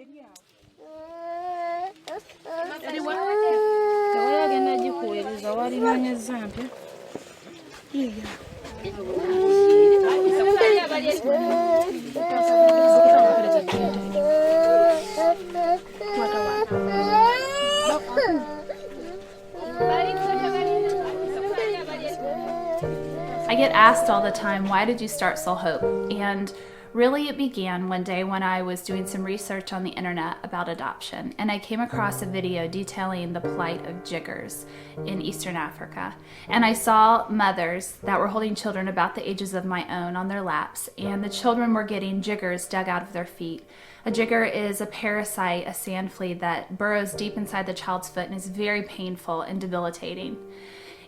I get asked all the time, why did you start Soul Hope? And really it began one day when I was doing some research on the internet about adoption, and I came across a video detailing the plight of jiggers in Eastern Africa. And I saw mothers that were holding children about the ages of my own on their laps, and the children were getting jiggers dug out of their feet. A jigger is a parasite, a sand flea that burrows deep inside the child's foot and is very painful and debilitating.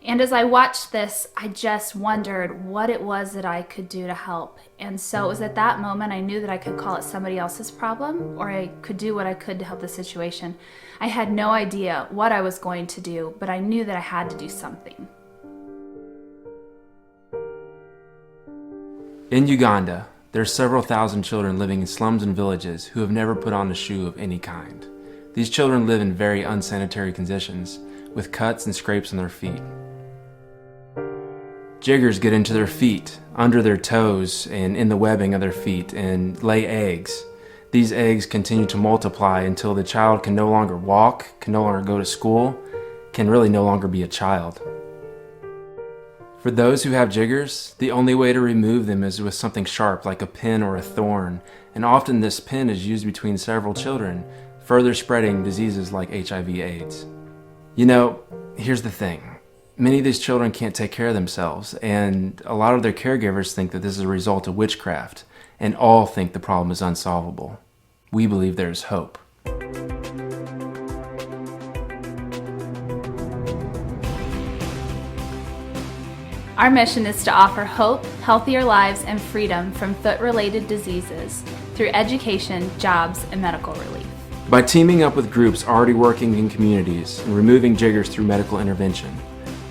And as I watched this, I just wondered what it was that I could do to help. And so it was at that moment I knew that I could call it somebody else's problem, or I could do what I could to help the situation. I had no idea what I was going to do, but I knew that I had to do something. In Uganda, there are several thousand children living in slums and villages who have never put on a shoe of any kind. These children live in very unsanitary conditions, with cuts and scrapes on their feet. Jiggers get into their feet, under their toes, and in the webbing of their feet, and lay eggs. These eggs continue to multiply until the child can no longer walk, can no longer go to school, can really no longer be a child. For those who have jiggers, the only way to remove them is with something sharp like a pin or a thorn, and often this pin is used between several children, further spreading diseases like HIV/AIDS. You know, here's the thing. Many of these children can't take care of themselves, and a lot of their caregivers think that this is a result of witchcraft, and all think the problem is unsolvable. We believe there is hope. Our mission is to offer hope, healthier lives, and freedom from foot-related diseases through education, jobs, and medical relief. By teaming up with groups already working in communities and removing jiggers through medical intervention,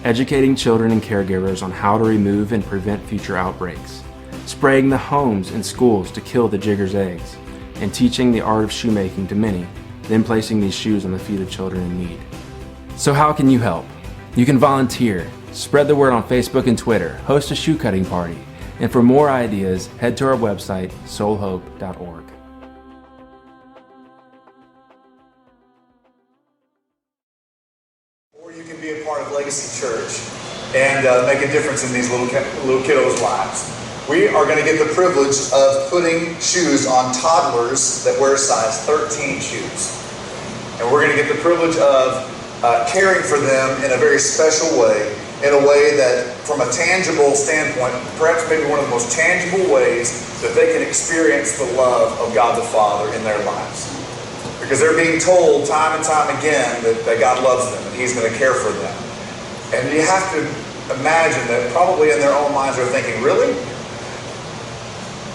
educating children and caregivers on how to remove and prevent future outbreaks, spraying the homes and schools to kill the jigger's eggs, and teaching the art of shoemaking to many, then placing these shoes on the feet of children in need. So how can you help? You can volunteer, spread the word on Facebook and Twitter, host a shoe cutting party, and for more ideas, head to our website, soulhope.org. Or you can be a part of Legacy Church and make a difference in these little kiddos' lives. We are going to get the privilege of putting shoes on toddlers that wear size 13 shoes. And we're going to get the privilege of caring for them in a very special way, in a way that, from a tangible standpoint, perhaps maybe one of the most tangible ways that they can experience the love of God the Father in their lives. Because they're being told time and time again that God loves them and He's going to care for them. And you have to imagine that probably in their own minds they're thinking, really?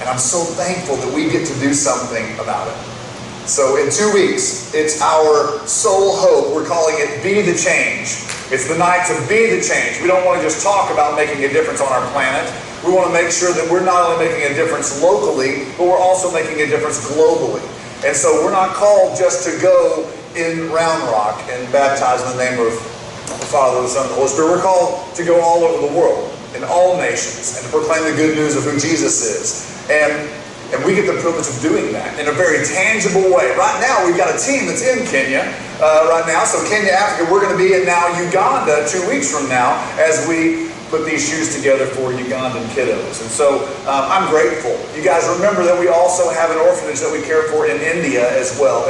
And I'm so thankful that we get to do something about it. So in 2 weeks, it's our Soul Hope. We're calling it BeTheChange. It's the night to be the change. We don't want to just talk about making a difference on our planet. We want to make sure that we're not only making a difference locally, but we're also making a difference globally. And so we're not called just to go in Round Rock and baptize in the name of the Father, the Son, and the Holy Spirit. We're called to go all over the world, in all nations, and to proclaim the good news of who Jesus is. And we get the privilege of doing that in a very tangible way. Right now, we've got a team that's in Kenya right now. So Kenya, Africa, we're going to be in now Uganda 2 weeks from now as we put these shoes together for Ugandan kiddos. And so I'm grateful. You guys remember that we also have an orphanage that we care for in India as well,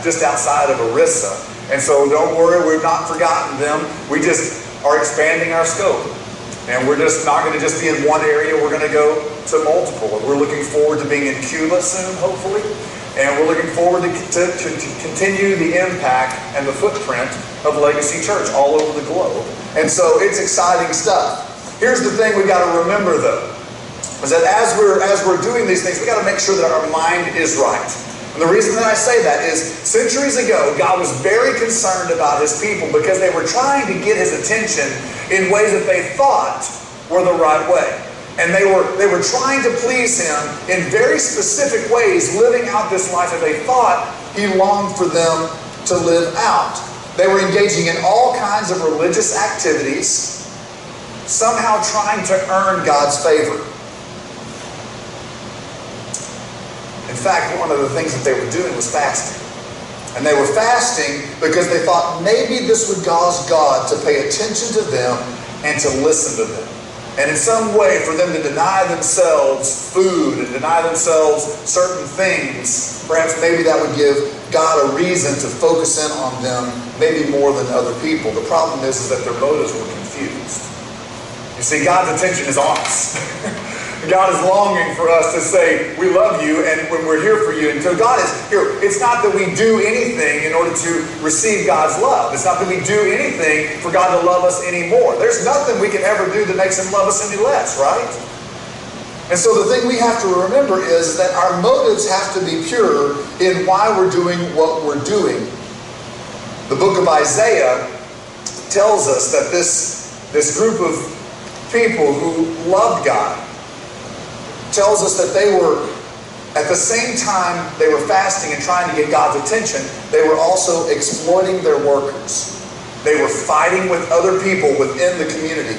just outside of Orissa. And so don't worry, we've not forgotten them. We just are expanding our scope. And we're just not going to just be in one area, we're going to go to multiple. And we're looking forward to being in Cuba soon, hopefully. And we're looking forward to continue the impact and the footprint of Legacy Church all over the globe. And so it's exciting stuff. Here's the thing we got to remember though, is that as we're doing these things, we got to make sure that our mind is right. And the reason that I say that is centuries ago, God was very concerned about His people because they were trying to get His attention in ways that they thought were the right way. And they were trying to please him in very specific ways, living out this life that they thought he longed for them to live out. They were engaging in all kinds of religious activities, somehow trying to earn God's favor. In fact, one of the things that they were doing was fasting. And they were fasting because they thought maybe this would cause God to pay attention to them and to listen to them. And in some way for them to deny themselves food and deny themselves certain things, perhaps maybe that would give God a reason to focus in on them maybe more than other people. The problem is that their motives were confused. You see, God's attention is on us. God is longing for us to say, we love you and when we're here for you. And so God is here. It's not that we do anything in order to receive God's love. It's not that we do anything for God to love us anymore. There's nothing we can ever do that makes him love us any less, right? And so the thing we have to remember is that our motives have to be pure in why we're doing what we're doing. The book of Isaiah tells us that this group of people who loved God tells us that they were, at the same time they were fasting and trying to get God's attention, they were also exploiting their workers. They were fighting with other people within the community.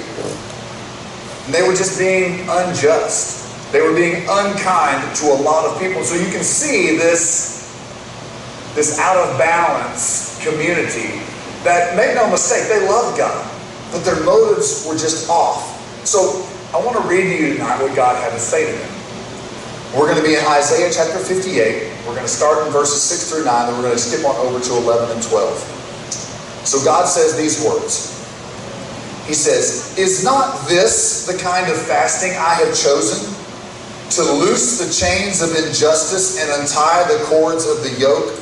And they were just being unjust. They were being unkind to a lot of people. So you can see this out of balance community that, make no mistake, they loved God, but their motives were just off. So I want to read to you tonight what God had to say to them. We're going to be in Isaiah chapter 58. We're going to start in verses 6 through 9, then we're going to skip on over to 11 and 12. So God says these words. He says, "Is not this the kind of fasting I have chosen? To loose the chains of injustice and untie the cords of the yoke?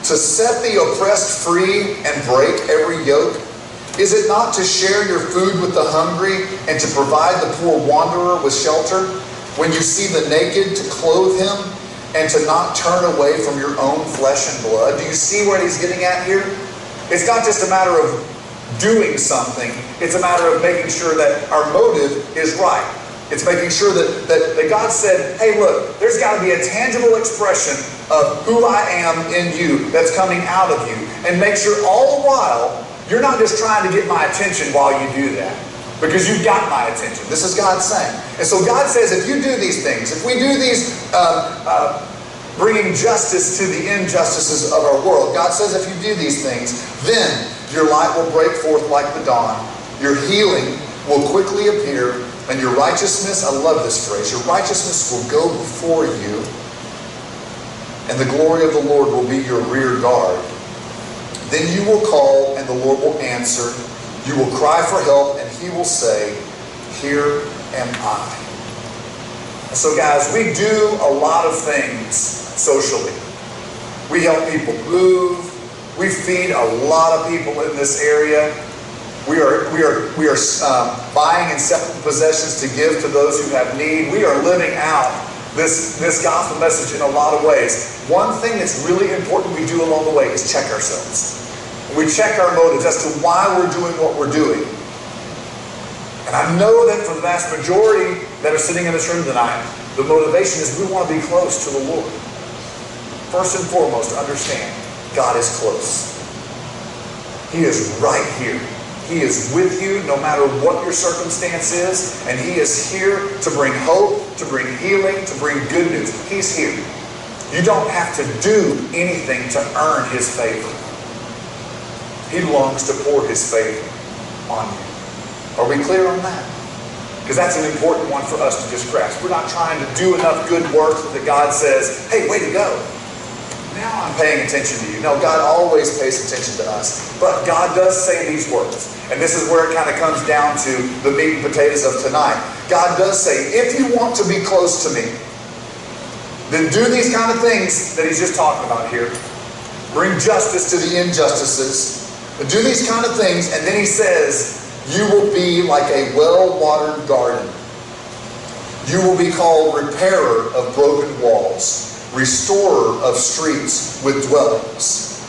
To set the oppressed free and break every yoke? Is it not to share your food with the hungry and to provide the poor wanderer with shelter? When you see the naked, to clothe him and to not turn away from your own flesh and blood?" Do you see what he's getting at here? It's not just a matter of doing something. It's a matter of making sure that our motive is right. It's making sure that God said, hey, look, there's got to be a tangible expression of who I am in you that's coming out of you. And make sure all the while you're not just trying to get my attention while you do that, because you've got my attention. This is God saying. And so God says, if you do these things, if we do these, bringing justice to the injustices of our world, God says if you do these things, then your light will break forth like the dawn, your healing will quickly appear, and your righteousness, I love this phrase, your righteousness will go before you, and the glory of the Lord will be your rear guard. Then you will call, and the Lord will answer. You will cry for help, and he will say, here am I. And so guys, we do a lot of things socially. We help people move. We feed a lot of people in this area. We are buying and selling possessions to give to those who have need. We are living out this gospel message in a lot of ways. One thing that's really important we do along the way is check ourselves. We check our motives as to why we're doing what we're doing. And I know that for the vast majority that are sitting in this room tonight, the motivation is we want to be close to the Lord. First and foremost, understand, God is close. He is right here. He is with you no matter what your circumstance is, and he is here to bring hope, to bring healing, to bring good news. He's here. You don't have to do anything to earn his favor. He longs to pour his favor on you. Are we clear on that? Because that's an important one for us to just grasp. We're not trying to do enough good work that God says, hey, way to go. Now I'm paying attention to you. No, God always pays attention to us. But God does say these words. And this is where it kind of comes down to the meat and potatoes of tonight. God does say, if you want to be close to me, then do these kind of things that he's just talking about here. Bring justice to the injustices. Do these kind of things, and then he says, you will be like a well-watered garden. You will be called repairer of broken walls, restorer of streets with dwellings.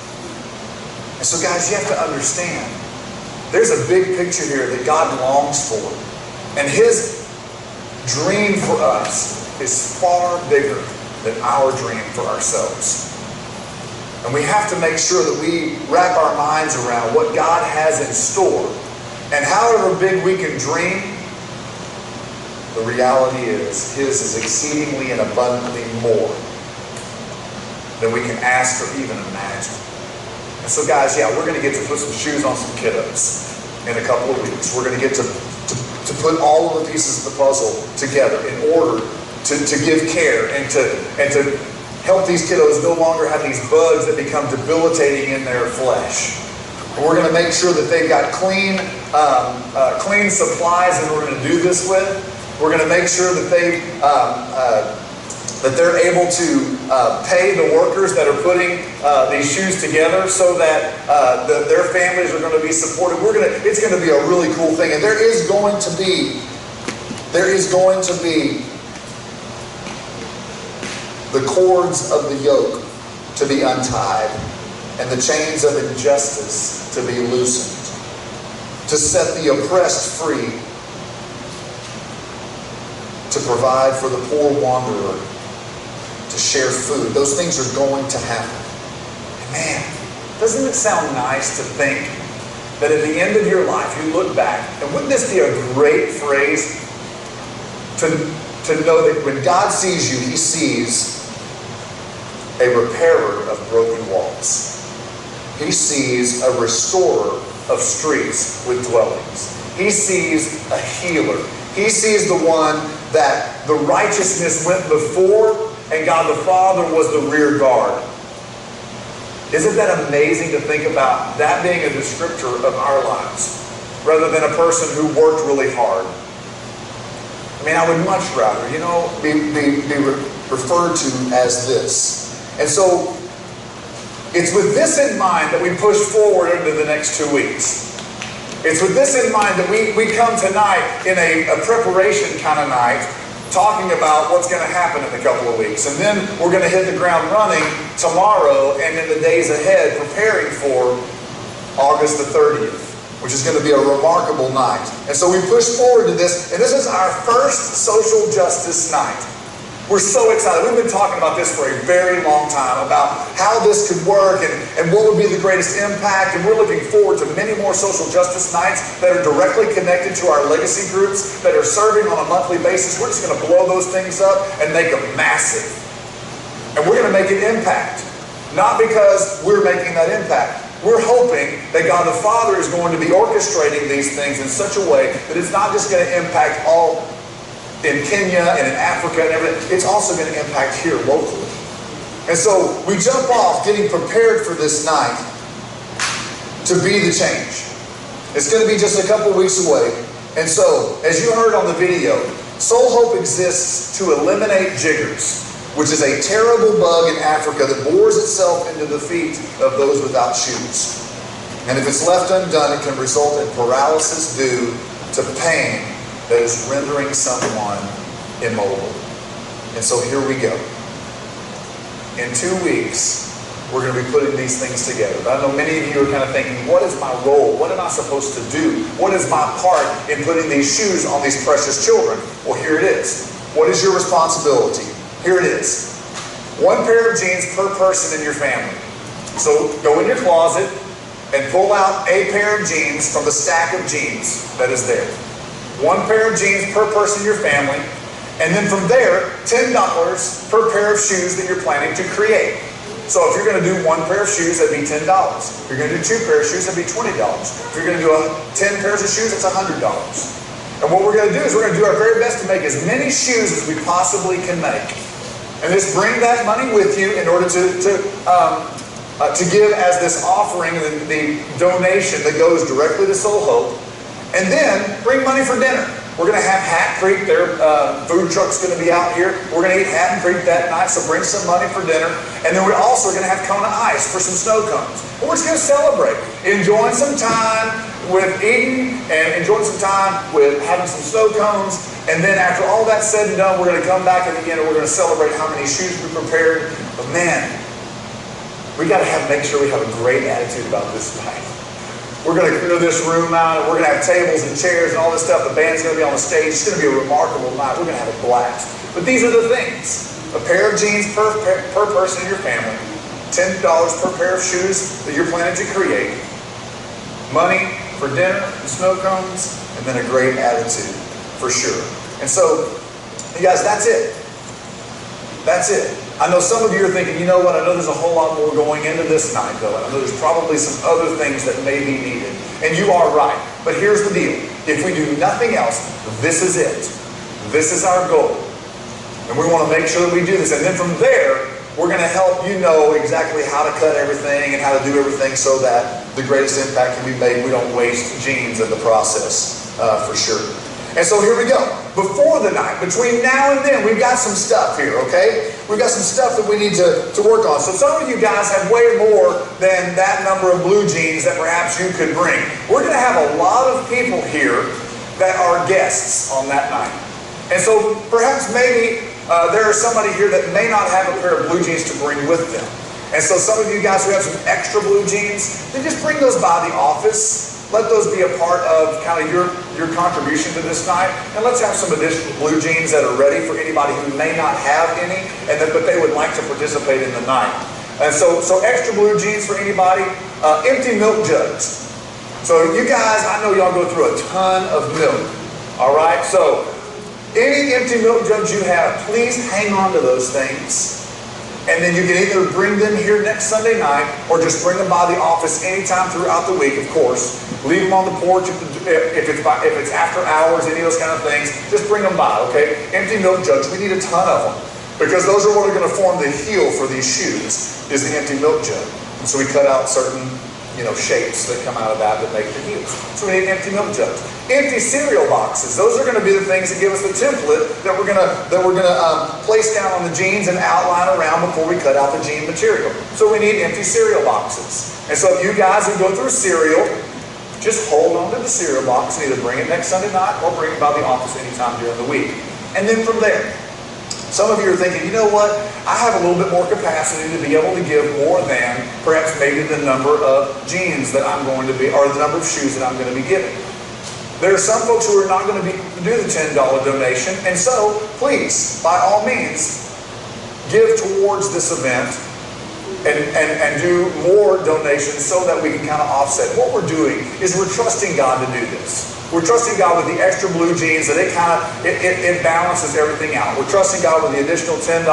And so guys, you have to understand, there's a big picture here that God longs for. And his dream for us is far bigger than our dream for ourselves. And we have to make sure that we wrap our minds around what God has in store. And however big we can dream, the reality is His is exceedingly and abundantly more than we can ask or even imagine. And so guys, yeah, we're going to get to put some shoes on some kiddos in a couple of weeks. We're going to get to put all of the pieces of the puzzle together in order to give care and to help these kiddos no longer have these bugs that become debilitating in their flesh. And we're going to make sure that they've got clean supplies in order to do this with. We're going to make sure that they're able to pay the workers that are putting these shoes together so that their families are going to be supported. It's going to be a really cool thing. And there is going to be the cords of the yoke to be untied and the chains of injustice to be loosened, to set the oppressed free, to provide for the poor wanderer, to share food. Those things are going to happen. And man, doesn't it sound nice to think that at the end of your life you look back, and wouldn't this be a great phrase to know that when God sees you, He sees a repairer of broken walls. He sees a restorer of streets with dwellings. He sees a healer. He sees the one that the righteousness went before and God the Father was the rear guard. Isn't that amazing to think about that being a descriptor of our lives rather than a person who worked really hard? I mean, I would much rather, be referred to as this. And so, it's with this in mind that we push forward into the next 2 weeks. It's with this in mind that we come tonight in a preparation kind of night, talking about what's going to happen in a couple of weeks. And then we're going to hit the ground running tomorrow and in the days ahead, preparing for August the 30th, which is going to be a remarkable night. And so we push forward to this, and this is our first social justice night. We're so excited. We've been talking about this for a very long time, about how this could work and what would be the greatest impact. And we're looking forward to many more social justice nights that are directly connected to our legacy groups that are serving on a monthly basis. We're just going to blow those things up and make them massive. And we're going to make an impact. Not because we're making that impact. We're hoping that God the Father is going to be orchestrating these things in such a way that it's not just going to impact all in Kenya and in Africa and everything. It's also going to impact here locally. And so we jump off getting prepared for this night to be the change. It's going to be just a couple weeks away. And so, as you heard on the video, Soul Hope exists to eliminate jiggers, which is a terrible bug in Africa that bores itself into the feet of those without shoes. And if it's left undone, it can result in paralysis due to pain that is rendering someone immobile. And so here we go. In 2 weeks, we're going to be putting these things together. But I know many of you are kind of thinking, what is my role? What am I supposed to do? What is my part in putting these shoes on these precious children? Well, here it is. What is your responsibility? Here it is. 1 pair of jeans per person in your family. So go in your closet and pull out a pair of jeans from the stack of jeans that is there. 1 pair of jeans per person in your family, and then from there, $10 per pair of shoes that you're planning to create. So if you're going to do 1 pair of shoes, that'd be $10. If you're going to do 2 pairs of shoes, that'd be $20. If you're going to do 10 pairs of shoes, it's $100. And what we're going to do is we're going to do our very best to make as many shoes as we possibly can make. And just bring that money with you in order to give as this offering, the donation that goes directly to Soul Hope. And then bring money for dinner. We're going to have Hat Creek. Their food truck's going to be out here. We're going to eat Hat Creek that night, so bring some money for dinner. And then we're also going to have Kona Ice for some snow cones. And we're just going to celebrate. Enjoying some time with eating and enjoying some time with having some snow cones. And then after all that's said and done, we're going to come back at the end and we're going to celebrate how many shoes we prepared. But man, we got to make sure we have a great attitude about this night. We're going to clear this room out, and we're going to have tables and chairs and all this stuff. The band's going to be on the stage. It's going to be a remarkable night. We're going to have a blast. But these are the things. A pair of jeans per person in your family. $10 per pair of shoes that you're planning to create. Money for dinner and snow cones, and then a great attitude, for sure. And so, you guys, that's it. That's it. I know some of you are thinking, you know what, I know there's a whole lot more going into this night, though. I know there's probably some other things that may be needed. And you are right. But here's the deal. If we do nothing else, this is it. This is our goal. And we want to make sure that we do this. And then from there, we're going to help you know exactly how to cut everything and how to do everything so that the greatest impact can be made. We don't waste jeans in the process, for sure. And so here we go. Before the night, between now and then, we've got some stuff here, okay? We've got some stuff that we need to work on. So some of you guys have way more than that number of blue jeans that perhaps you could bring. We're going to have a lot of people here that are guests on that night. And so perhaps maybe there is somebody here that may not have a pair of blue jeans to bring with them. And so some of you guys who have some extra blue jeans, then just bring those by the office. Let those be a part of kind of your contribution to this night. And let's have some additional blue jeans that are ready for anybody who may not have any, but they would like to participate in the night. And so extra blue jeans for anybody. Empty milk jugs. So you guys, I know y'all go through a ton of milk. All right? So any empty milk jugs you have, please hang on to those things. And then you can either bring them here next Sunday night or just bring them by the office anytime throughout the week, of course. Leave them on the porch if it's after hours, any of those kind of things. Just bring them by, okay? Empty milk jugs. We need a ton of them because those are what are going to form the heel for these shoes, is the empty milk jug. And so we cut out certain shapes that come out of that make the heels. So we need empty milk jugs. Empty cereal boxes. Those are going to be the things that give us the template that we're going to place down on the jeans and outline around before we cut out the jean material. So we need empty cereal boxes. And so if you guys who go through cereal, just hold on to the cereal box and either bring it next Sunday night or bring it by the office anytime during the week. And then from there, some of you are thinking, you know what, I have a little bit more capacity to be able to give more than perhaps maybe the number of jeans that I'm going to be, or the number of shoes that I'm going to be giving. There are some folks who are not going to do the $10 donation, and so please, by all means, give towards this event and do more donations so that we can kind of offset. What we're doing is we're trusting God to do this. We're trusting God with the extra blue jeans that it balances everything out. We're trusting God with the additional $10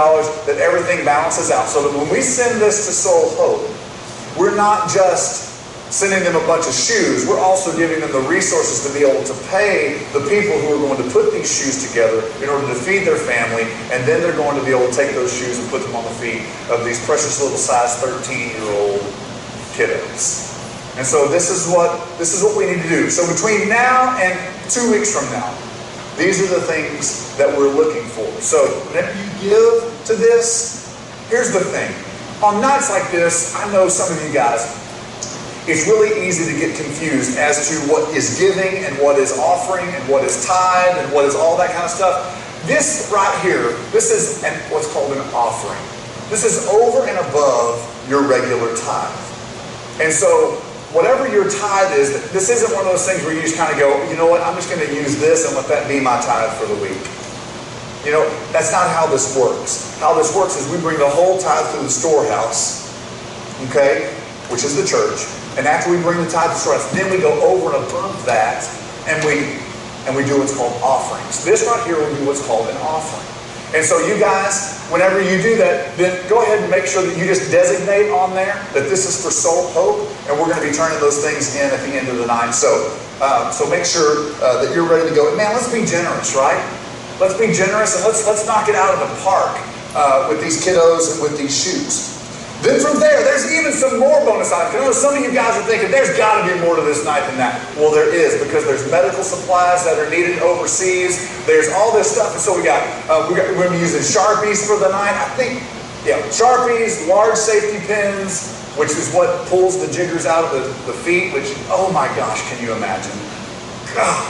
that everything balances out. So that when we send this to Soul Hope, we're not just sending them a bunch of shoes, we're also giving them the resources to be able to pay the people who are going to put these shoes together in order to feed their family, and then they're going to be able to take those shoes and put them on the feet of these precious little size 13-year-old kiddos. And so this is what we need to do. So between now and 2 weeks from now, these are the things that we're looking for. So whenever you give to this, here's the thing. On nights like this, I know some of you guys, it's really easy to get confused as to what is giving and what is offering and what is tithe and what is all that kind of stuff. This right here, this is what's called an offering. This is over and above your regular tithe. And so whatever your tithe is, this isn't one of those things where you just kind of go, you know what, I'm just going to use this and let that be my tithe for the week. You know, that's not how this works. How this works is we bring the whole tithe to the storehouse, okay, which is the church. And after we bring the tithe to the storehouse, then we go over and above that and we do what's called offerings. This right here will be what's called an offering. And so you guys, whenever you do that, then go ahead and make sure that you just designate on there that this is for Soul Hope, and we're going to be turning those things in at the end of the night. So make sure that you're ready to go. And man, let's be generous, right? Let's be generous and let's knock it out of the park with these kiddos and with these shoes. Then from there, there's even some more bonus items. I know some of you guys are thinking, there's got to be more to this night than that. Well, there is, because there's medical supplies that are needed overseas. There's all this stuff. And so we're going to be using Sharpies for the night. I think, Sharpies, large safety pins, which is what pulls the jiggers out of the feet, which, oh my gosh, can you imagine? God.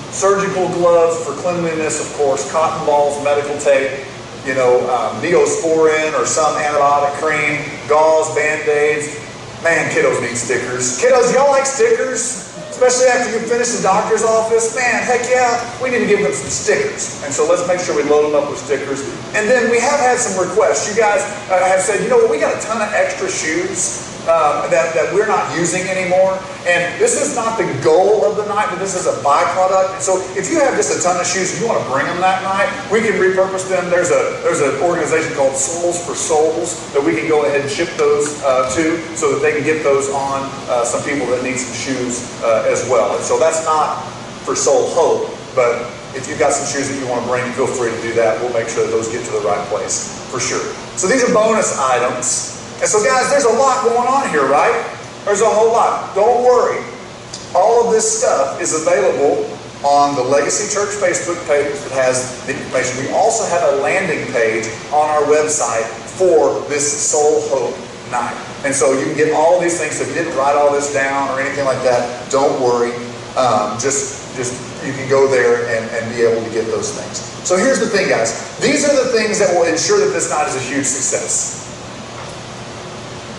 Surgical gloves for cleanliness, of course, cotton balls, medical tape, Neosporin or some antibiotic cream, gauze, Band-Aids, Man, kiddos need stickers. Kiddos, y'all like stickers? Especially after you finish the doctor's office. Man, heck yeah, we need to give them some stickers. And so let's make sure we load them up with stickers. And then we have had some requests. You guys have said, you know what, we got a ton of extra shoes that we're not using anymore. And this is not the goal of the night, but this is a byproduct. And so if you have just a ton of shoes and you want to bring them that night, we can repurpose them. There's an organization called Souls for Souls that we can go ahead and ship those to, so that they can get those on some people that need some shoes as well. And so that's not for Soul Hope, but if you've got some shoes that you want to bring, feel free to do that. We'll make sure that those get to the right place for sure. So these are bonus items. And so guys, there's a lot going on here, right? There's a whole lot. Don't worry. All of this stuff is available on the Legacy Church Facebook page that has the information. We also have a landing page on our website for this Soul Hope night. And so you can get all these things. So if you didn't write all this down or anything like that, don't worry. Just you can go there and be able to get those things. So here's the thing, guys. These are the things that will ensure that this night is a huge success.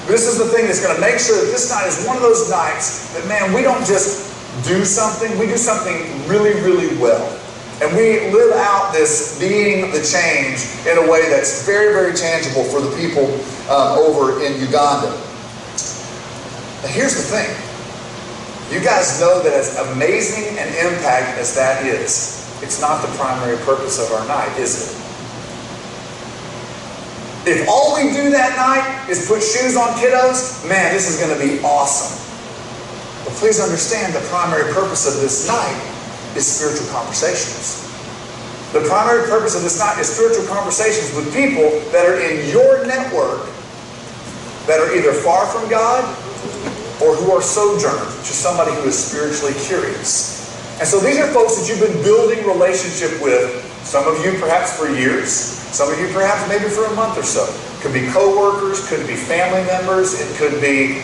This is the thing that's going to make sure that this night is one of those nights that, man, we don't just do something. We do something really, really well. And we live out this being the change in a way that's very, very tangible for the people over in Uganda. Now, here's the thing. You guys know that as amazing an impact as that is, it's not the primary purpose of our night, is it? If all we do that night is put shoes on kiddos, man, this is going to be awesome. But please understand, the primary purpose of this night is spiritual conversations. The primary purpose of this night is spiritual conversations with people that are in your network that are either far from God or who are sojourners, which is somebody who is spiritually curious. And so these are folks that you've been building relationship with, some of you perhaps for years, some of you perhaps maybe for a month or so. Could be co-workers, could be family members, it could be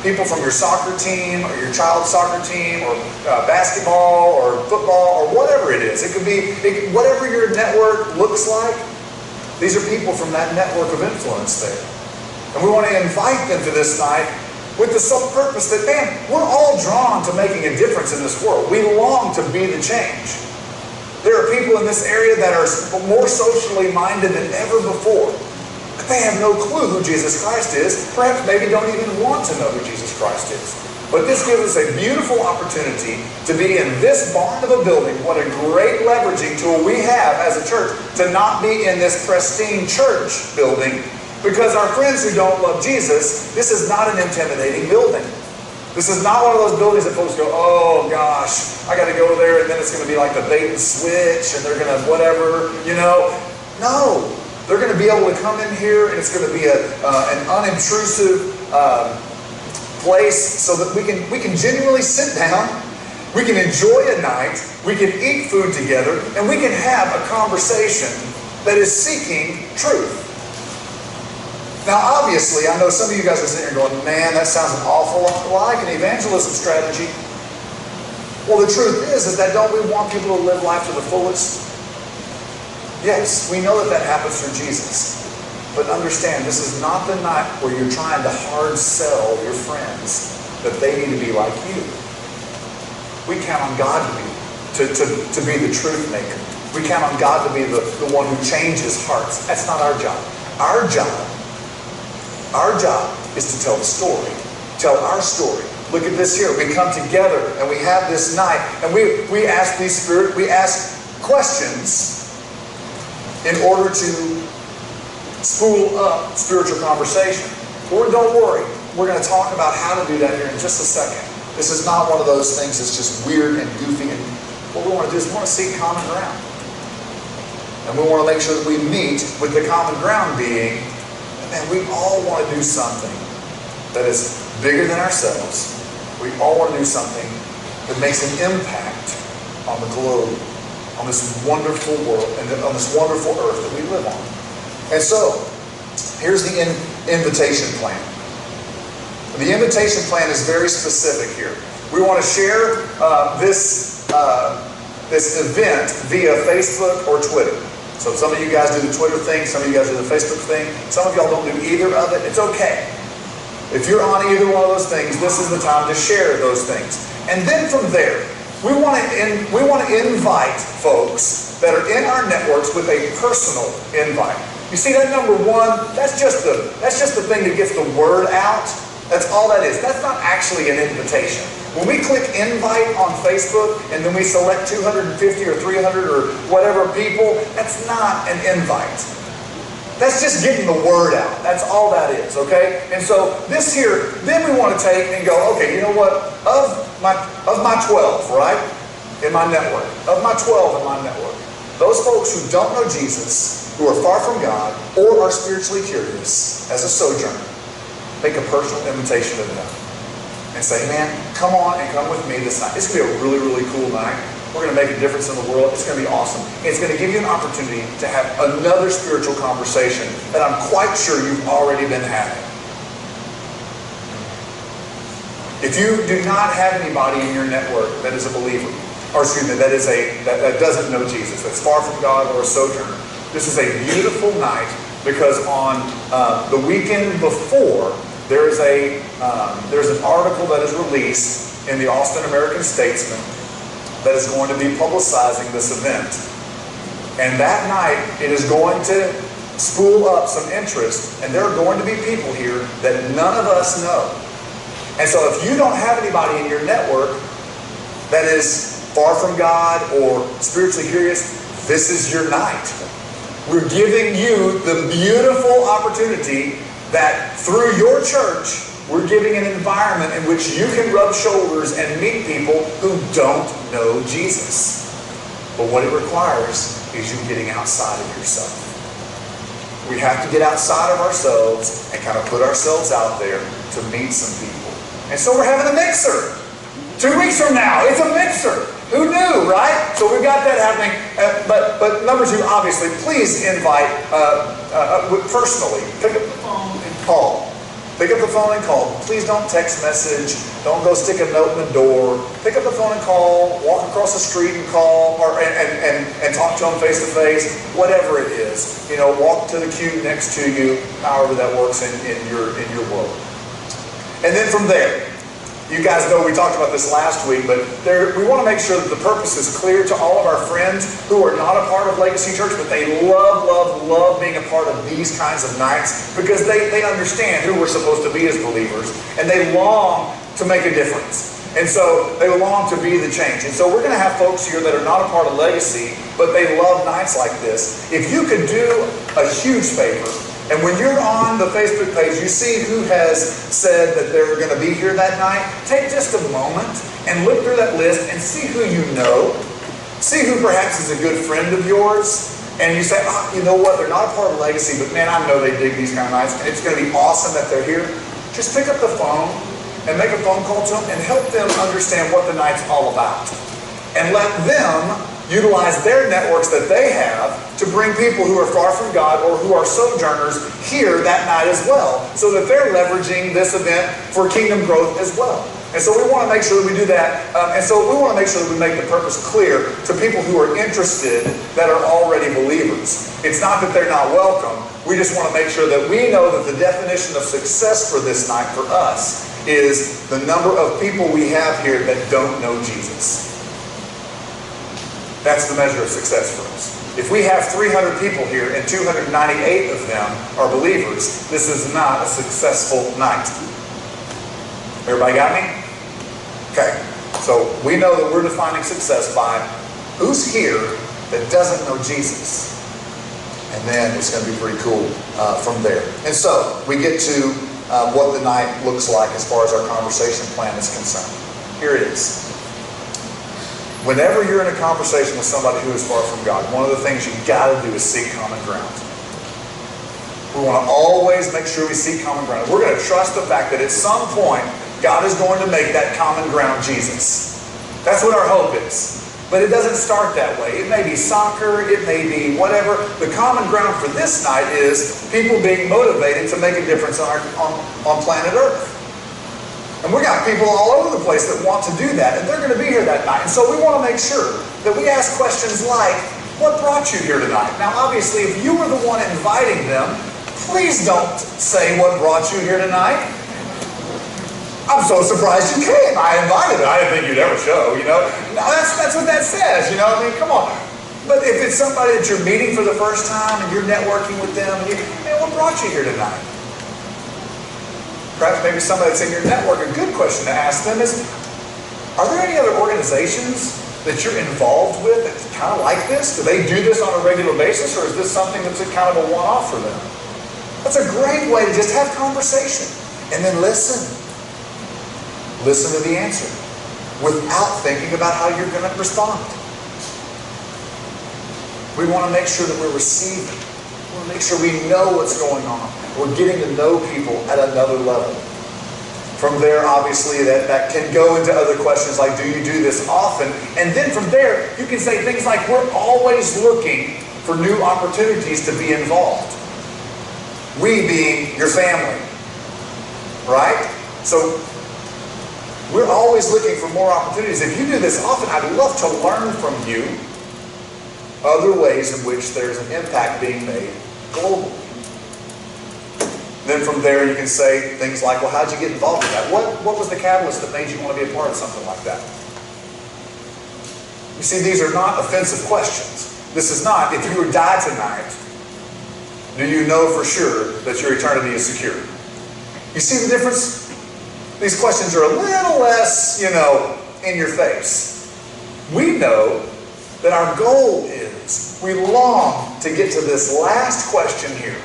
people from your soccer team or your child's soccer team or basketball or football or whatever it is. It could be whatever your network looks like. These are people from that network of influence there. And we want to invite them to this night with the sole purpose that, man, we're all drawn to making a difference in this world. We long to be the change. There are people in this area that are more socially minded than ever before. But they have no clue who Jesus Christ is. Perhaps maybe don't even want to know who Jesus Christ is. But this gives us a beautiful opportunity to be in this barn of a building. What a great leveraging tool we have as a church to not be in this pristine church building. Because our friends who don't love Jesus, this is not an intimidating building. This is not one of those buildings that folks go, oh gosh, I got to go there and then it's going to be like the bait and switch and they're going to whatever, you know. No, they're going to be able to come in here and it's going to be an unobtrusive place so that we can genuinely sit down, we can enjoy a night, we can eat food together, and we can have a conversation that is seeking truth. Now, obviously, I know some of you guys are sitting here going, man, that sounds an awful lot like an evangelism strategy. Well, the truth is that don't we want people to live life to the fullest? Yes, we know that happens through Jesus. But understand, this is not the night where you're trying to hard sell your friends that they need to be like you. We count on God to be the truth maker. We count on God to be the one who changes hearts. That's not our job. Our job is to tell the story. Tell our story. Look at this here. We come together and we have this night and we ask questions in order to spool up spiritual conversation. Or don't worry. We're going to talk about how to do that here in just a second. This is not one of those things that's just weird and goofy. And what we want to do is we want to seek common ground. And we want to make sure that we meet with the common ground being, man, we all want to do something that is bigger than ourselves. We all want to do something that makes an impact on the globe, on this wonderful world, and on this wonderful earth that we live on. And so, here's the invitation plan. The invitation plan is very specific here. We want to share this event via Facebook or Twitter. So some of you guys do the Twitter thing, some of you guys do the Facebook thing, some of y'all don't do either of it. It's okay. If you're on either one of those things, this is the time to share those things. And then from there, we want to invite folks that are in our networks with a personal invite. You see that number one? That's just the thing that gets the word out. That's all that is. That's not actually an invitation. When we click invite on Facebook and then we select 250 or 300 or whatever people, that's not an invite. That's just getting the word out. That's all that is, okay? And so this here, then we want to take and go, okay, you know what? Of my 12, right? In my network. Of my 12 in my network. Those folks who don't know Jesus, who are far from God, or are spiritually curious as a sojourner, make a personal invitation to them. And say, man, come on and come with me this night. It's going to be a really, really cool night. We're going to make a difference in the world. It's going to be awesome. It's going to give you an opportunity to have another spiritual conversation that I'm quite sure you've already been having. If you do not have anybody in your network that is a believer, or excuse me, that doesn't know Jesus, that's far from God or a sojourner, this is a beautiful night because on the weekend before, there's an article that is released in the Austin American-Statesman that is going to be publicizing this event. And that night, it is going to spool up some interest, and there are going to be people here that none of us know. And so if you don't have anybody in your network that is far from God or spiritually curious, this is your night. We're giving you the beautiful opportunity that through your church, we're giving an environment in which you can rub shoulders and meet people who don't know Jesus. But what it requires is you getting outside of yourself. We have to get outside of ourselves and kind of put ourselves out there to meet some people. And so we're having a mixer. 2 weeks from now, it's a mixer. Who knew, right? So we've got that happening. But number two, obviously, please invite personally. Pick up the phone and call. Pick up the phone and call. Please don't text message. Don't go stick a note in the door. Pick up the phone and call. Walk across the street and call, and talk to them face to face. Whatever it is, walk to the cube next to you. However that works in your world. And then from there, you guys know we talked about this last week, but we want to make sure that the purpose is clear to all of our friends who are not a part of Legacy Church, but they love being a part of these kinds of nights because they understand who we're supposed to be as believers, and they long to make a difference. And so they long to be the change. And so we're going to have folks here that are not a part of Legacy, but they love nights like this. If you could do a huge favor, and when you're on the Facebook page, you see who has said that they're going to be here that night, take just a moment and look through that list and see who you know. See who perhaps is a good friend of yours. And you say, you know what, they're not a part of Legacy, but man, I know they dig these kind of nights, and it's going to be awesome that they're here. Just pick up the phone and make a phone call to them and help them understand what the night's all about. And let them utilize their networks that they have to bring people who are far from God or who are sojourners here that night as well, so that they're leveraging this event for kingdom growth as well. And so we want to make sure that we do that. And so we want to make sure that we make the purpose clear to people who are interested that are already believers. It's not that they're not welcome. We just want to make sure that we know that the definition of success for this night for us is the number of people we have here that don't know Jesus. That's the measure of success for us. If we have 300 people here and 298 of them are believers, this is not a successful night. Everybody got me? Okay. So we know that we're defining success by who's here that doesn't know Jesus. And then it's going to be pretty cool from there. And so we get to what the night looks like as far as our conversation plan is concerned. Here it is. Whenever you're in a conversation with somebody who is far from God, one of the things you've got to do is seek common ground. We want to always make sure we seek common ground. We're going to trust the fact that at some point, God is going to make that common ground Jesus. That's what our hope is. But it doesn't start that way. It may be soccer, it may be whatever. The common ground for this night is people being motivated to make a difference on planet Earth. And we got people all over the place that want to do that, and they're going to be here that night. And so we want to make sure that we ask questions like, what brought you here tonight? Now, obviously, if you were the one inviting them, please don't say what brought you here tonight. I'm so surprised you came. I invited you. I didn't think you'd ever show, you know. No, that's what that says, you know. I mean, come on. But if it's somebody that you're meeting for the first time and you're networking with them, and man, what brought you here tonight? Perhaps maybe somebody that's in your network, a good question to ask them is, are there any other organizations that you're involved with that's kind of like this? Do they do this on a regular basis, or is this something that's a kind of a one-off for them? That's a great way to just have conversation. And then listen. Listen to the answer without thinking about how you're going to respond. We want to make sure that we're receiving. We want to make sure we know what's going on. We're getting to know people at another level. From there, obviously, that can go into other questions like, do you do this often? And then from there, you can say things like, we're always looking for new opportunities to be involved. We being your family, right? So we're always looking for more opportunities. If you do this often, I'd love to learn from you other ways in which there's an impact being made globally. Then from there you can say things like, well, how'd you get involved in that? What was the catalyst that made you want to be a part of something like that? You see, these are not offensive questions. This is not, if you were to die tonight, do you know for sure that your eternity is secure? You see the difference? These questions are a little less, in your face. We know that our goal is, we long to get to this last question here.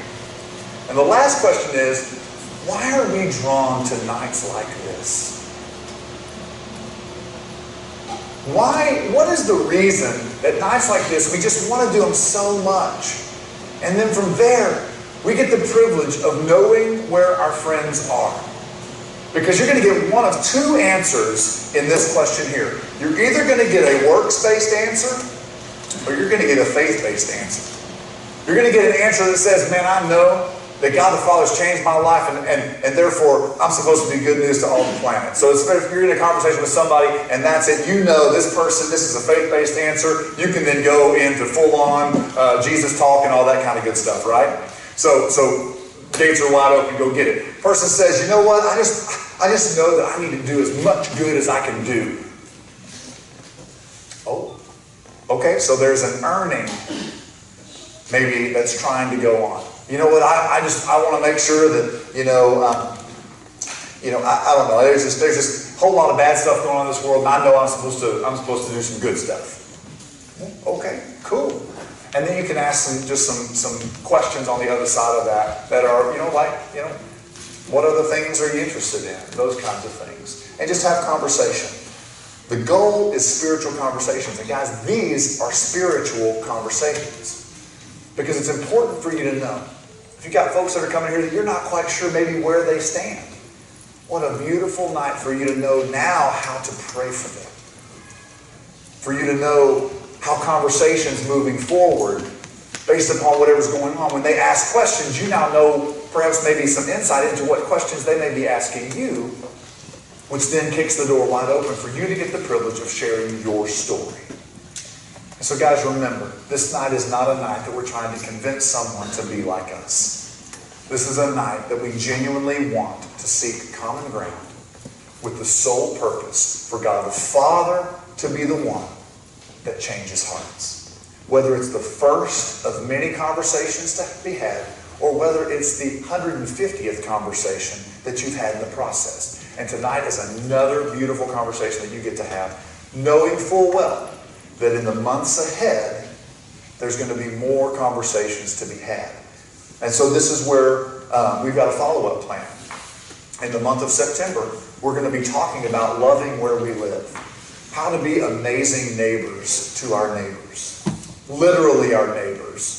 And the last question is, why are we drawn to nights like this? What is the reason that nights like this, we just want to do them so much? And then from there, we get the privilege of knowing where our friends are. Because you're going to get one of two answers in this question here. You're either going to get a works-based answer, or you're going to get a faith-based answer. You're going to get an answer that says, man, I know that God the Father's changed my life, and therefore I'm supposed to be good news to all the planet. So if you're in a conversation with somebody and that's it, you know this person, this is a faith-based answer, you can then go into full-on Jesus talk and all that kind of good stuff, right? So gates are wide open, go get it. Person says, you know what, I just know that I need to do as much good as I can do. Oh, okay, so there's an earning maybe that's trying to go on. You know what? I want to make sure that I don't know. There's just a whole lot of bad stuff going on in this world, and I know I'm supposed to do some good stuff. Okay, cool. And then you can ask some questions on the other side of that are what other things are you interested in? Those kinds of things, and just have conversation. The goal is spiritual conversations, and guys, these are spiritual conversations. Because it's important for you to know. If you've got folks that are coming here that you're not quite sure maybe where they stand, what a beautiful night for you to know now how to pray for them. For you to know how conversations moving forward, based upon whatever's going on, when they ask questions, you now know perhaps maybe some insight into what questions they may be asking you, which then kicks the door wide open for you to get the privilege of sharing your story. So guys, remember, this night is not a night that we're trying to convince someone to be like us. This is a night that we genuinely want to seek common ground with the sole purpose for God the Father to be the one that changes hearts. Whether it's the first of many conversations to be had, or whether it's the 150th conversation that you've had in the process. And tonight is another beautiful conversation that you get to have, knowing full well that in the months ahead, there's going to be more conversations to be had. And so this is where we've got a follow-up plan. In the month of September, we're going to be talking about loving where we live. How to be amazing neighbors to our neighbors. Literally our neighbors.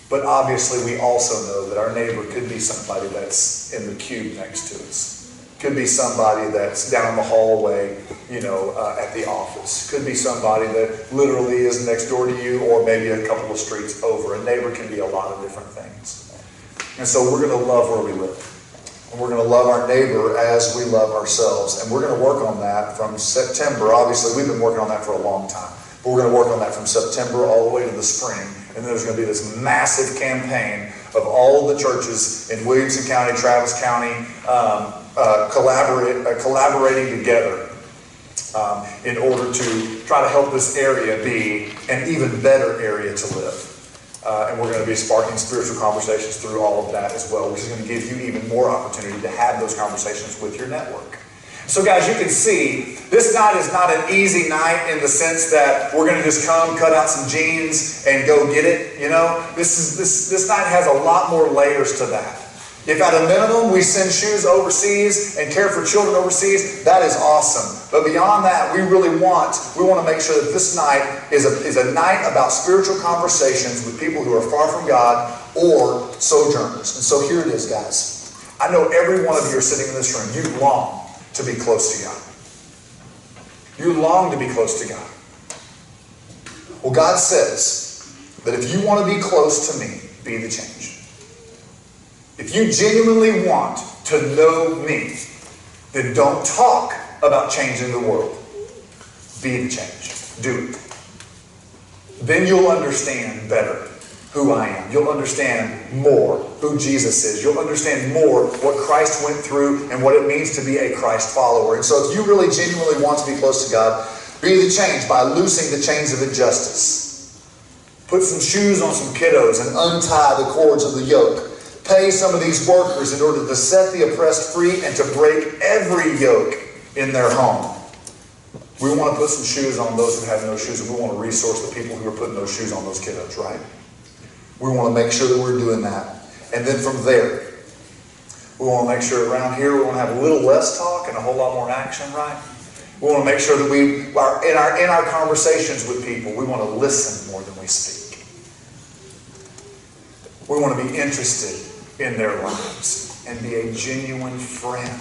But obviously we also know that our neighbor could be somebody that's in the cube next to us. Could be somebody that's down the hallway, at the office. Could be somebody that literally is next door to you, or maybe a couple of streets over. A neighbor can be a lot of different things. And so we're going to love where we live. And we're going to love our neighbor as we love ourselves. And we're going to work on that from September. Obviously, we've been working on that for a long time. But we're going to work on that from September all the way to the spring. And then there's going to be this massive campaign of all the churches in Williamson County, Travis County, collaborating together in order to try to help this area be an even better area to live. And we're going to be sparking spiritual conversations through all of that as well, which is going to give you even more opportunity to have those conversations with your network. So guys, you can see, this night is not an easy night in the sense that we're going to just come, cut out some jeans, and go get it. You know, this night has a lot more layers to that. If at a minimum we send shoes overseas and care for children overseas, that is awesome. But beyond that, we want to make sure that this night is a night about spiritual conversations with people who are far from God or sojourners. And so here it is, guys. I know every one of you are sitting in this room. You long to be close to God. You long to be close to God. Well, God says that if you want to be close to me, be the change. If you genuinely want to know me, then don't talk about changing the world. Be the change. Do it. Then you'll understand better who I am. You'll understand more who Jesus is. You'll understand more what Christ went through and what it means to be a Christ follower. And so if you really genuinely want to be close to God, be the change by loosing the chains of injustice. Put some shoes on some kiddos and untie the cords of the yoke. Pay some of these workers in order to set the oppressed free and to break every yoke in their home. We want to put some shoes on those who have no shoes, and we want to resource the people who are putting those shoes on those kiddos, right? We want to make sure that we're doing that. And then from there, we want to make sure around here we want to have a little less talk and a whole lot more action, right? We want to make sure that we are in our conversations with people, we want to listen more than we speak. We want to be interested in their lives and be a genuine friend.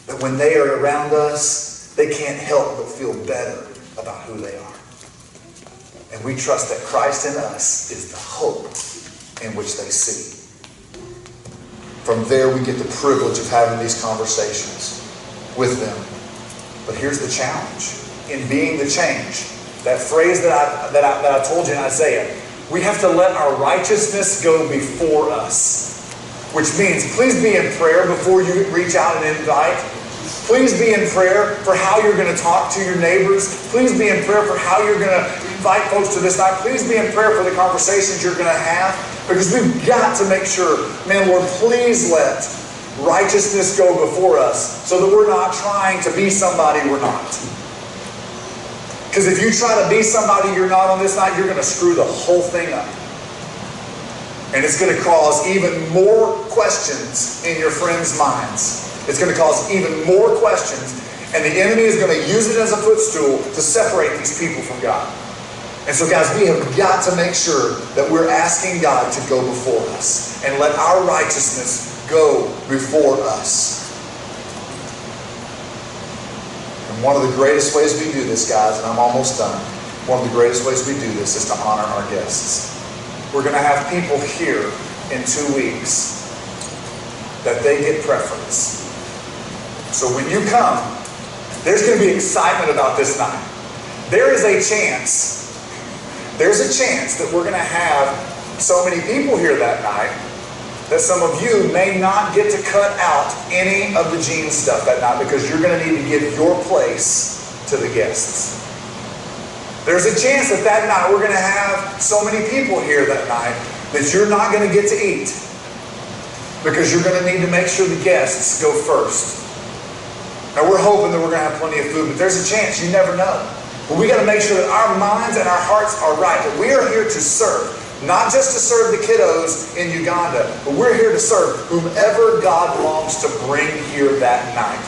That when they are around us, they can't help but feel better about who they are. And we trust that Christ in us is the hope in which they see. From there, we get the privilege of having these conversations with them. But here's the challenge. In being the change, that phrase that I told you in Isaiah, we have to let our righteousness go before us. Which means, please be in prayer before you reach out and invite. Please be in prayer for how you're going to talk to your neighbors. Please be in prayer for how you're going to invite folks to this night. Please be in prayer for the conversations you're going to have. Because we've got to make sure, man, Lord, please let righteousness go before us so that we're not trying to be somebody we're not. Because if you try to be somebody you're not on this night, you're going to screw the whole thing up. And it's going to cause even more questions in your friends' minds. It's going to cause even more questions. And the enemy is going to use it as a footstool to separate these people from God. And so guys, we have got to make sure that we're asking God to go before us and let our righteousness go before us. And one of the greatest ways we do this, guys, and I'm almost done, one of the greatest ways we do this is to honor our guests. We're going to have people here in 2 weeks that they get preference. So when you come, there's going to be excitement about this night. There's a chance that we're going to have so many people here that night that some of you may not get to cut out any of the jean stuff that night because you're going to need to give your place to the guests. There's a chance that night we're going to have so many people here that night that you're not going to get to eat because you're going to need to make sure the guests go first. Now we're hoping that we're going to have plenty of food, but there's a chance, you never know. But we got to make sure that our minds and our hearts are right, that we are here to serve. Not just to serve the kiddos in Uganda, but we're here to serve whomever God longs to bring here that night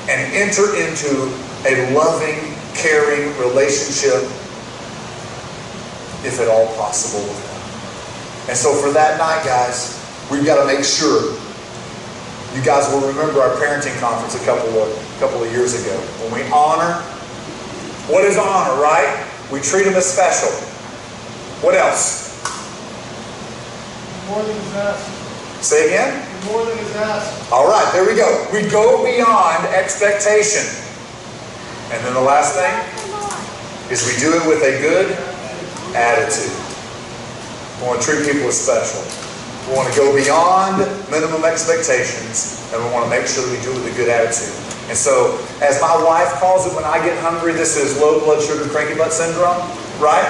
and enter into a loving, caring relationship, if at all possible, with them. And so for that night, guys, we've got to make sure. You guys will remember our parenting conference a couple of years ago. When we honor, what is honor, right? We treat them as special. What else? More than is asked. Say again? More than is asked. All right, there we go. We go beyond expectation. And then the last thing is we do it with a good attitude. We want to treat people as special. We want to go beyond minimum expectations, and we want to make sure that we do it with a good attitude. And so, as my wife calls it when I get hungry, this is low blood sugar cranky butt syndrome, right?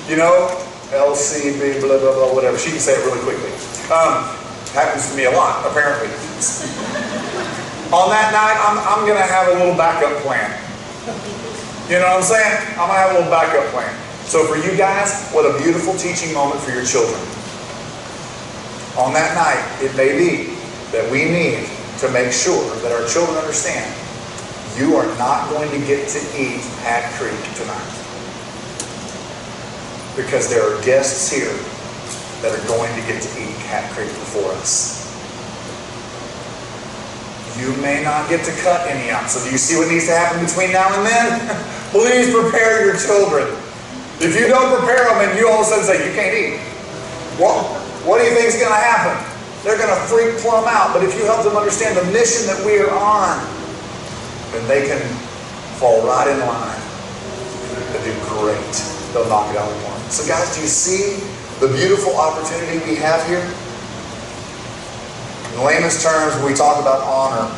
You know, LCB, blah, blah, blah, whatever. She can say it really quickly. Happens to me a lot, apparently. On that night, I'm going to have a little backup plan. You know what I'm saying? I'm going to have a little backup plan. So for you guys, what a beautiful teaching moment for your children. On that night, it may be that we need to make sure that our children understand you are not going to get to eat Hat Creek tonight. Because there are guests here that are going to get to eat Hat Creek before us. You may not get to cut any out. So do you see what needs to happen between now and then? Please prepare your children. If you don't prepare them and you all of a sudden say, you can't eat, well, what do you think is going to happen? They're going to freak plumb out. But if you help them understand the mission that we are on, then they can fall right in line. They'll do great. They'll knock it out of the park. So guys, do you see the beautiful opportunity we have here? In layman's terms, when we talk about honor,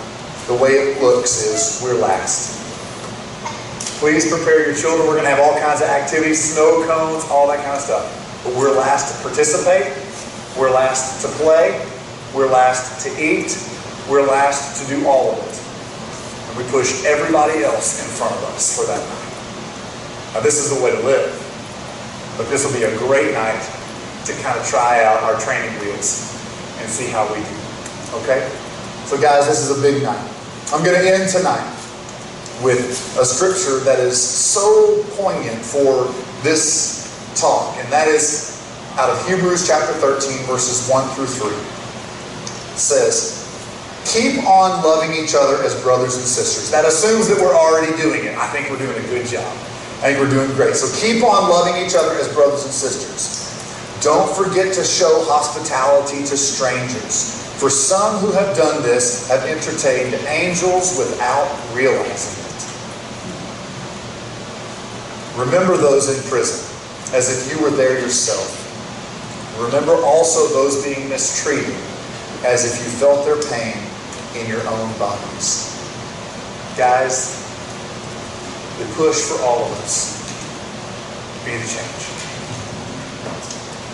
the way it looks is we're last. Please prepare your children. We're going to have all kinds of activities, snow cones, all that kind of stuff. But we're last to participate. We're last to play. We're last to eat. We're last to do all of it. And we push everybody else in front of us for that night. Now this is the way to live. But this will be a great night to kind of try out our training wheels and see how we do. Okay? So guys, this is a big night. I'm going to end tonight with a scripture that is so poignant for this talk. And that is out of Hebrews chapter 13, verses 1 through 3. It says, keep on loving each other as brothers and sisters. That assumes that we're already doing it. I think we're doing a good job. I think we're doing great. So keep on loving each other as brothers and sisters. Don't forget to show hospitality to strangers. For some who have done this have entertained angels without realizing it. Remember those in prison, as if you were there yourself. Remember also those being mistreated, as if you felt their pain in your own bodies. Guys, the push for all of us, be the change.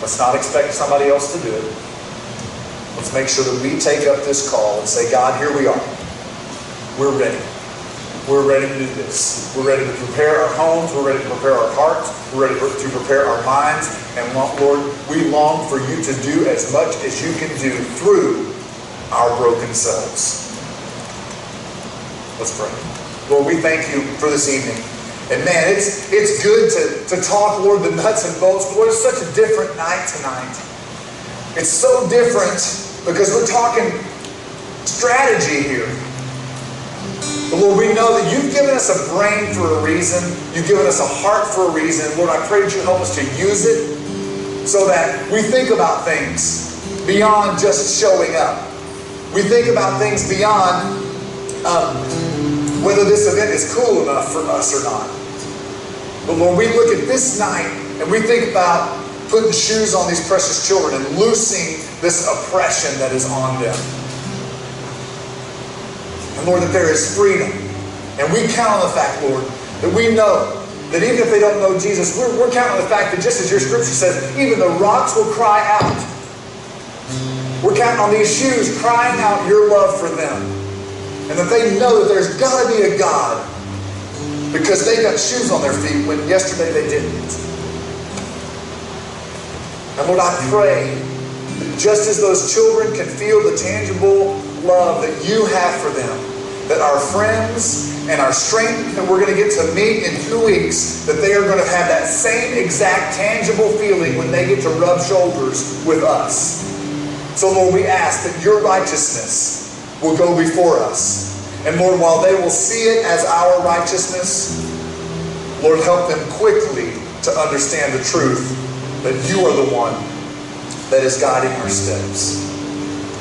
Let's not expect somebody else to do it. Let's make sure that we take up this call and say, God, here we are. We're ready. We're ready to do this. We're ready to prepare our homes. We're ready to prepare our hearts. We're ready to prepare our minds. And Lord, we long for you to do as much as you can do through our broken selves. Let's pray. Lord, we thank you for this evening. And man, it's good to talk, Lord, the nuts and bolts. Lord, it's such a different night tonight. It's so different because we're talking strategy here. But Lord, we know that you've given us a brain for a reason. You've given us a heart for a reason. Lord, I pray that you help us to use it so that we think about things beyond just showing up. We think about things beyond whether this event is cool enough for us or not. But Lord, we look at this night and we think about putting shoes on these precious children and loosing this oppression that is on them. And Lord, that there is freedom. And we count on the fact, Lord, that we know that even if they don't know Jesus, we're counting on the fact that just as your scripture says, even the rocks will cry out. We're counting on these shoes crying out your love for them. And that they know that there's got to be a God because they got shoes on their feet when yesterday they didn't. And Lord, I pray that just as those children can feel the tangible love that you have for them, that our friends and our strength that we're going to get to meet in 2 weeks, that they are going to have that same exact tangible feeling when they get to rub shoulders with us. So Lord, we ask that your righteousness will go before us. And Lord, while they will see it as our righteousness, Lord, help them quickly to understand the truth that you are the one that is guiding our steps.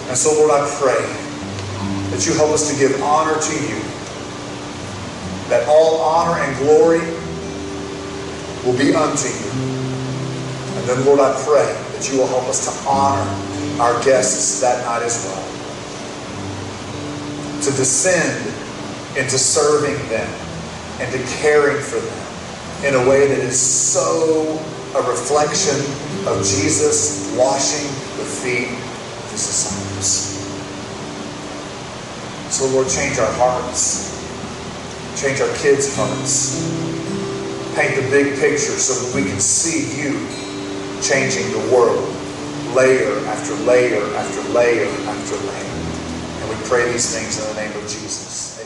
And so, Lord, I pray that you help us to give honor to you, that all honor and glory will be unto you. And then, Lord, I pray that you will help us to honor our guests that night as well. To descend into serving them and to caring for them in a way that is so a reflection of Jesus washing the feet of his disciples. So Lord, change our hearts. Change our kids' hearts. Paint the big picture so that we can see you changing the world layer after layer after layer after layer. And we pray these things in the name of Jesus.